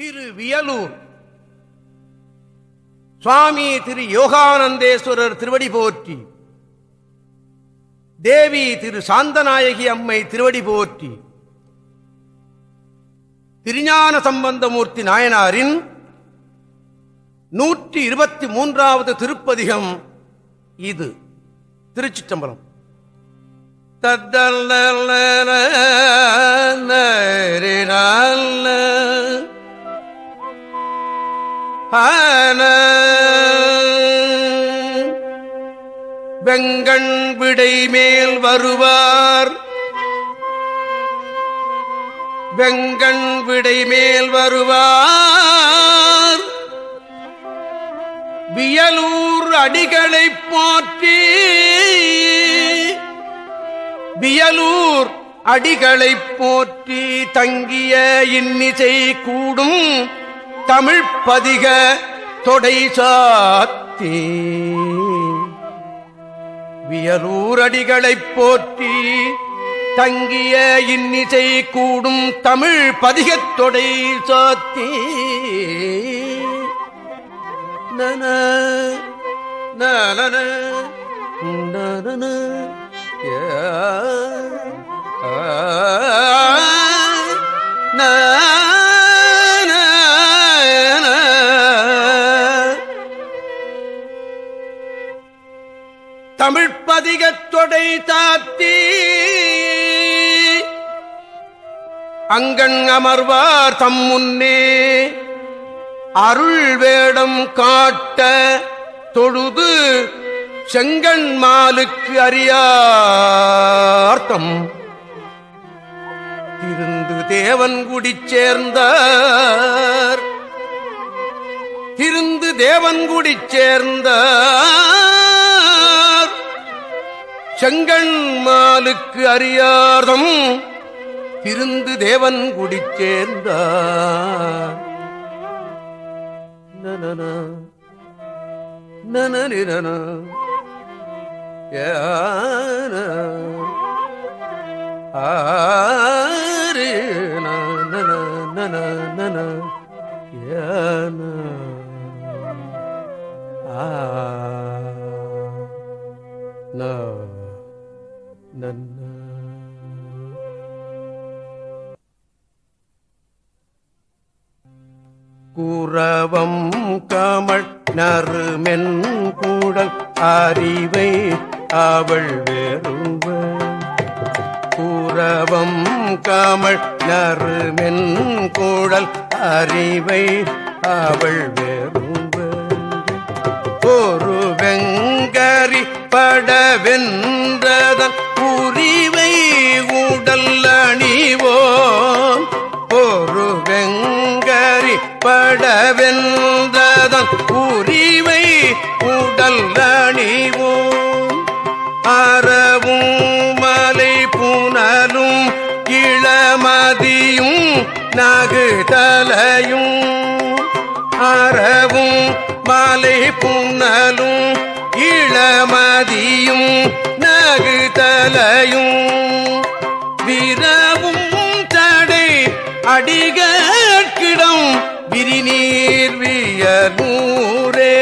திரு வியலூர் சுவாமி திரு யோகானந்தேஸ்வரர் திருவடி போற்றி, தேவி திரு சாந்தநாயகி அம்மை திருவடி போற்றி, திருஞான சம்பந்தமூர்த்தி நாயனாரின் 123வது திருப்பதிகம் இது. திருச்சிற்றம்பலம். வெங்கண் விடை மேல் வருவார், வெங்கண் விடை மேல் வருவார், வியலூர் அடிகளைப் போற்றி, வியலூர் அடிகளைப் போற்றி, தங்கிய இன்னிசை கூடும் தமிழ் பதிக தொடை சாத்தி, வியலூர் அடிகளைப் போற்றி, தங்கிய இன்னிசை கூடும் தமிழ் பதிகத் தொடை சாத்தி. நன நன நன தமிழ் பதிகத் தொடை சாத்தி, அங்கண் அமர்வார் தம் முன்னே அருள் வேடம் காட்ட தொழுது செங்கண்மாலுக்கு அறியார்த்தம் திருந்து தேவன்குடி சேர்ந்தார், திருந்து தேவன்குடி சேர்ந்தார், செங்கண்மாலுக்கு அறியார்த்தம் திருந்து தேவன்குடி சேர்ந்தார். நனன நனனிரன யான ஆரே நன நன நன யான ஆ ந நன்ன. குரவம் கமழ் நறுமென் கூடல் அறிவை அவள் வெறுவ, குரவம் கமழ் நறுமென் கூடல் அறிவை அவள் வெறுவ, ஒரு வெங்கரி படவென்றதன் உரிவை உடல் அணிவோம், ஒரு வெங்கரி படவென்றதன் உரிவை உடல் அணிவோம், அறவும் மலை புனலும் இளமதியும் நகுதலையும், அறவும் மலை புனலும் இளமதியும் நகுதலையும், விரவும் தடை அடிகிடம் விரிநீர் வியலூரே,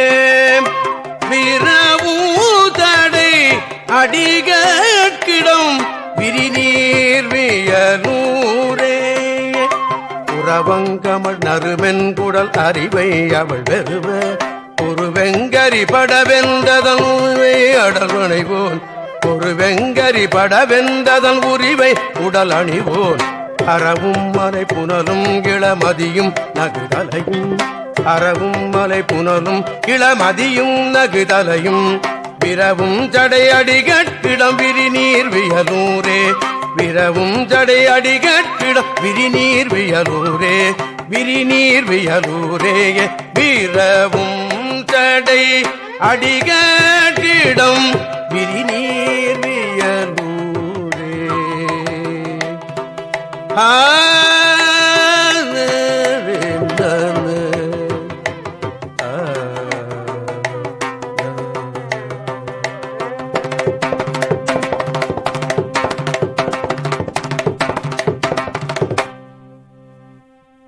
விரவுதடை அடிகிடம் விரிநீர் வியலூரே, உறவங்கமள் நறுமென் குடல் அறிவை அவள் வெறுவ, ஒரு வெங்கரி படவென்றதன் அடல் அணிவோன், ஒரு வெங்கரி படவென்றதன் உரிவை உடல் அணிவோன், அறவும் மலை புனலும் இளமதியும் நகுதலையும், அறவும் மலை புனலும் இளமதியும் நகுதலையும், விரவும் ஜடை அடிகட்டிடம் விரிநீர் வியலூரே, விரவும் ஜடை அடிகட்டிடம் விரிநீர் வியலூரே, விரிநீர் வியலூரே, விரவும் ஜடை அடிகட்டிடம் விரிநீர் வியலூரே.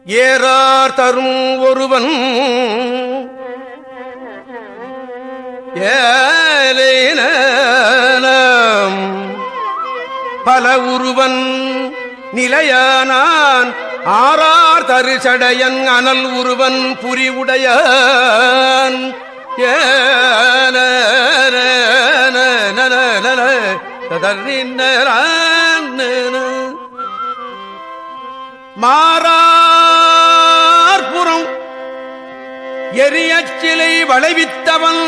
ஏறா எண்ணார் தரும் ஒருவன் ஏலேனம் பல உருவன் நிலையானான் ஆறார் தருசடையன் அனல் உருவன் புரிவுடையான் மாறார்புறம் எரியச்சிலை வளைவித்தவன்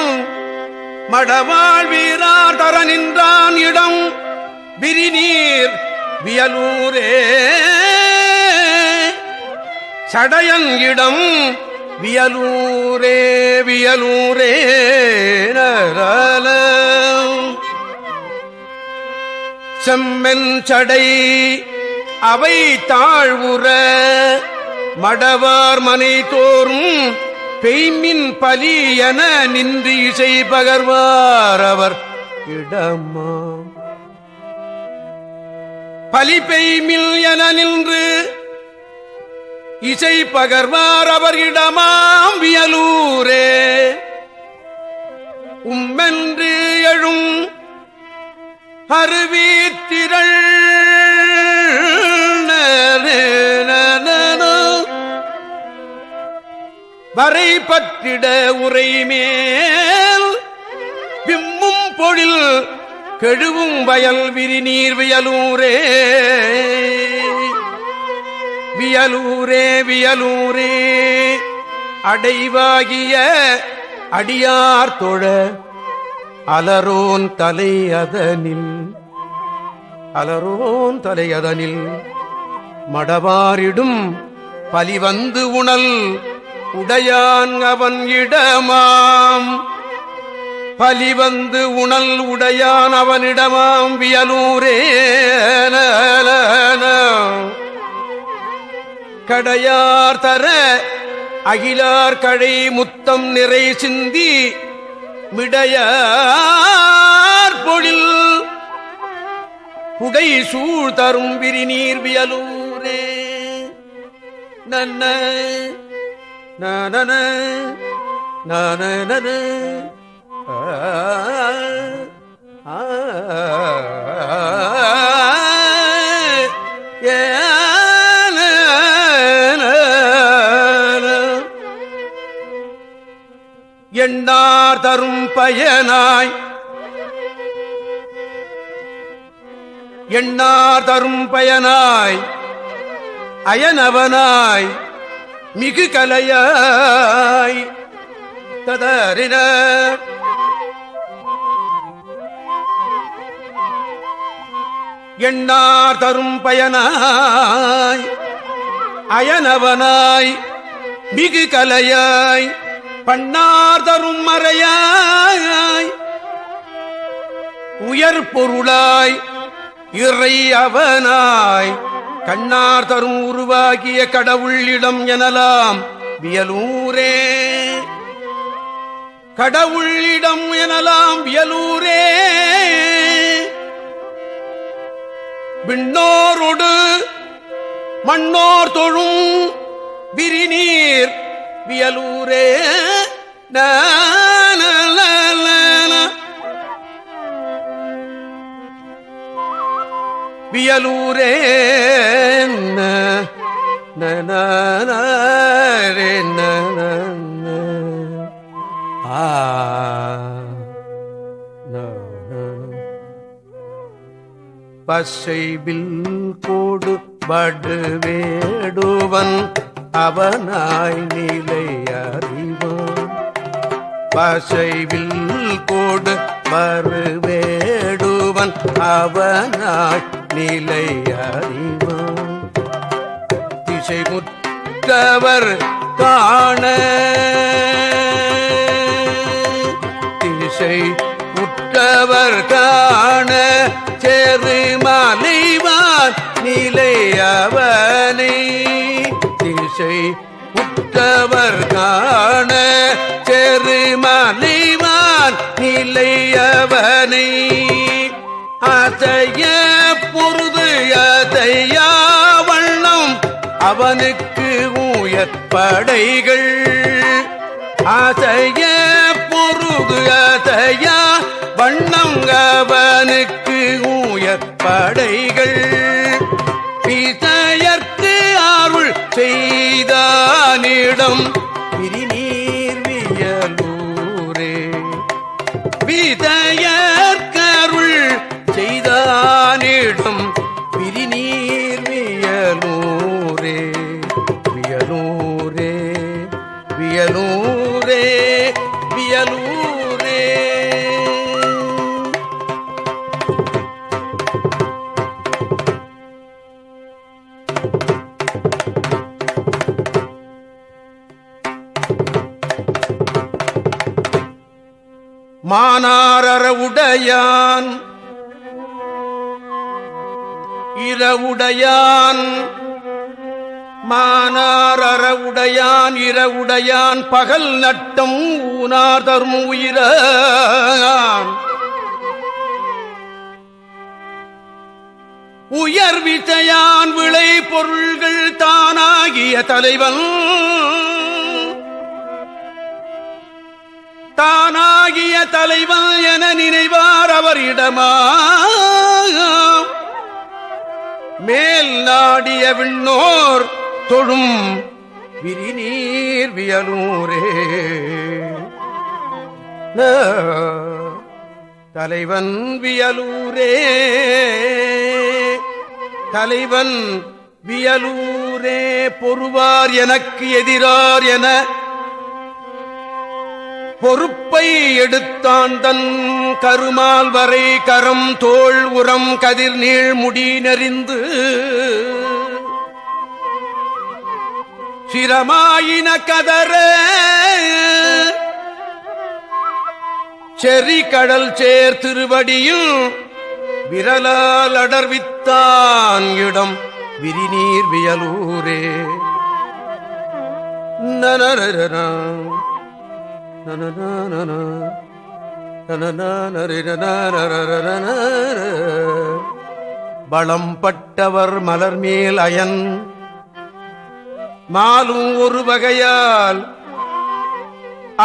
மடவாழ் வீரார் தர நின்றான் இடம் விரிநீர் வியலூரே சடையன் இடம் வியலூரே வியலூரே செம்மென் சடை அவை தாழ்வுற மடவார் மனை தோறும் பெய்மின் பலி என நின்று இசை பகர்வார் அவர் இடமாம் பலி பெய்மில் என நின்று இசை பகர்வார் அவர் இடமாம் வியலூரே உம்மென்று எழும் அருவீத்திரள் வரை பற்றிட உரைமேல் விம்மும் பொழில் கெழுவும் வயல் விரிநீர் வியலூரே வியலூரே வியலூரே அடைவாகிய அடியார் தொழ அலரோன் தலையதனில் மடவாரிடும் பலிவந்து உணல் உடையான் அவன் இடமாம் பலிவந்து உணல் உடையான் அவனிடமாம் வியலூரே கடையார் தர அகிலார் கழை முத்தம் நிறை சிந்தி மிடையார் பொழில் புடை சூழ் தரும் விரிநீர் வியலூரே நன்ன நன நன எண்ணார் தரும் பயனாய் எண்ணார் தரும் பயனாய் அயனவனாய் மிகு கலையாய் ததறின எண்ணார் தரும் பயனாய் அயனவனாய் மிகு கலையாய் பண்ணார் தரும் மறையாய் உயர் பொருளாய் இறை அவனாய் கண்ணார் தரும் உருவாகிய கடவுளிடம் எனலாம் வியலூரே கடவுளிடம் எனலாம் வியலூரே விண்ணோரொடு மண்ணோர் தொழும் விரிநீர் வியலூரே வியலூரே பசைவில் கோடு படுவேடுவன் அவனாய் நிலை அறிவான் பசைவில் கோடு வருவேடுவன் அவனாய் நிலை அறிவான் திசை முற்றவர் காண திசை முற்றவர் காண சேரு மலைவான் நிலை அவனை திசை உற்றவர் காண சேரு மலைவான் நிலை அவனை அதைய பொருது அதையா வண்ணம் அவனுக்கு உயர் உயர்படைகள் அசைய பொருது அசையா வண்ணம் அவனுக்கு உயர்படைகள் பிசையற்கு அருள் செய்தானிடம் விரிநீர் வியலூரே விதையற்கருள் செய்தானிடம் விரிநீர் வியலூரே வியலூரே வியலூரே வியலூரே. மானாரற உடையான் இரவுடையான் மானாரற உடையான் இரவுடையான் பகல் நட்டம் ஊனார் தரும் உயிரான் உயர்விசையான் விளை பொருள்கள் தானாகிய தலைவன் தானாகிய தலைவன் என நினைவார் அவரிடமா மேல் நாடிய விண்ணோர் தொழும் விரிநீர் வியலூரே. தலைவன் வியலூரே தலைவன் வியலூரே. பொறுவார் எனக்கு எதிரார் என பொறுப்பை எடுத்தான் தன் கருமால் வரை கரம் தோள் உரம் கதிர் நீள் முடி நெறிந்து சிரமாயின கதற செறி கடல் சேர் திருவடியும் விரலால் அடர்வித்தான் இடம் விரிநீர் வியலூரே. நனரரா பலம் பட்டவர் மலர் மேல் அயன் மாலும் ஒரு வகையால்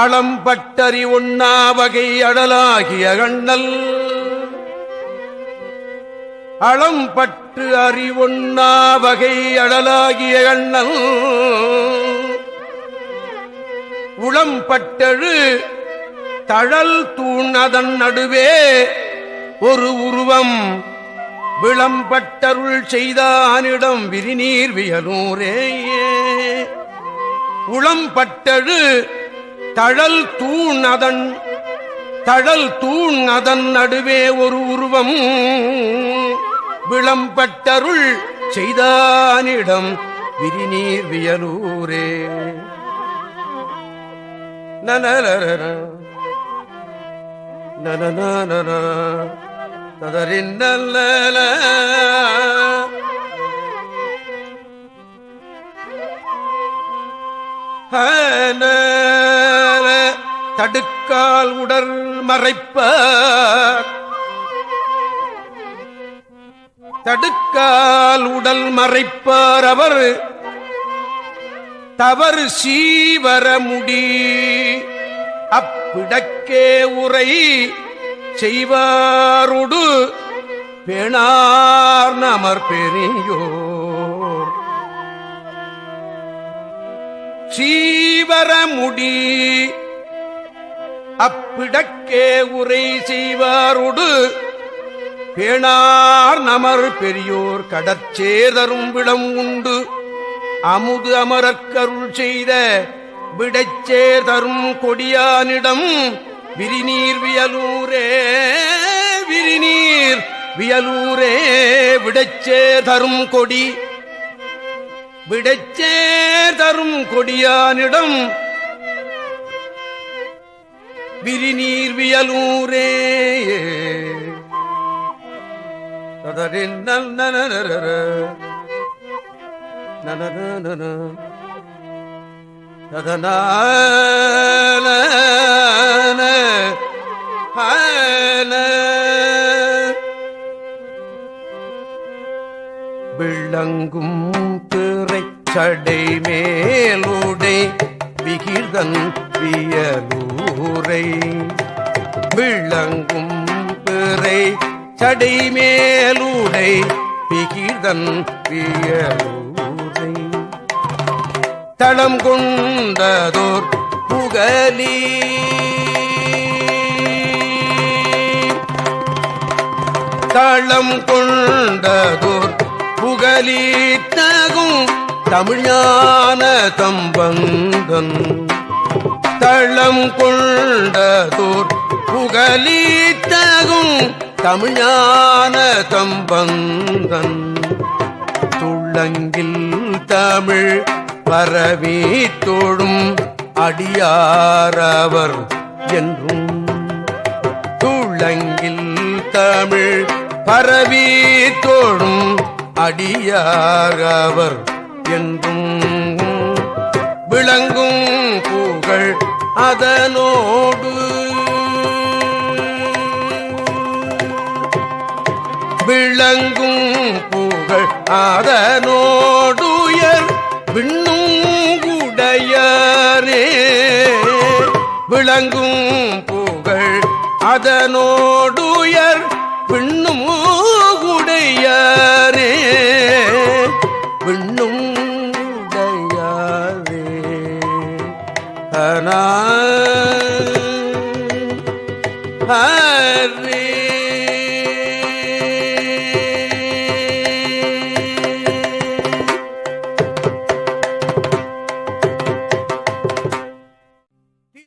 அளம்பட்டறி ஒண்ணா வகை அடலாகிய கண்ணல் அளம்பட்டு அறிவொண்ணா வகை அடலாகிய கண்ணல் உளம்பட்டழு தழல் தூண் அதன் நடுவே ஒரு உருவம் விளம்பட்டருள் செய்தானிடம் விரிநீர் வியலூரே. உளம்பட்டழு தழல் தூண் அதன் நடுவே ஒரு உருவம் விளம்பட்டருள் செய்தானிடம் விரிநீர் வியலூரே. நனரர நனநனர ததரின்னல்ல தடுக்கால் உடல் மறைப்ப தடுக்கால் உடல் மறைப்பார் அவர் தவறு சீவர முடி அப்பிடக்கே உரை செய்வாருடு பேணார் நமர் பெரியோர் சீவர முடி அப்பிடக்கே உரை செய்வாருடு பேணார் நமர் பெரியோர் கடற்சேதரும் விடம் உண்டு அமுது அமரக்கருள் செய்த விடைச்சேர் தரும் கொடியானிடம் விரிநீர் வியலூரே. விரிநீர் வியலூரே விடைச்சேர் தரும் கொடி விடைச்சேர் தரும் கொடியானிடம் விரிநீர் வியலூரே. ததரின் நனரர நனநன ததனான விளங்கும் திரைச்சடை மேலோ பிகிர்தன் வியலூரை விளங்கும் பிறை சடைமேலுடை பிகிர்தன் வியலூரை தளம் கொண்டதோர் புகலி தளம் கொண்டதோர் புகலீத்தகும் தமிழ்ஞான தம்பந்தன் தளம் கொண்டதோர் புகலீத்தகும் தமிழ்ஞான தம்பந்தன் துள்ளங்கில் தமிழ் பரவி தோழும் அடியாரவர் என்றும் துள்ளங்கில் தமிழ் பரவி தோழும் அடியாரவர் என்றும் விளங்கும் புகழ் அதனோடு விளங்கும் புகழ் அதனோடுயர் விண்ணும் உடையரே விளங்கும் புகழ் அதனோடுயர் விண்ணும் உடையரே விண்ணும் உடையரே ஹரே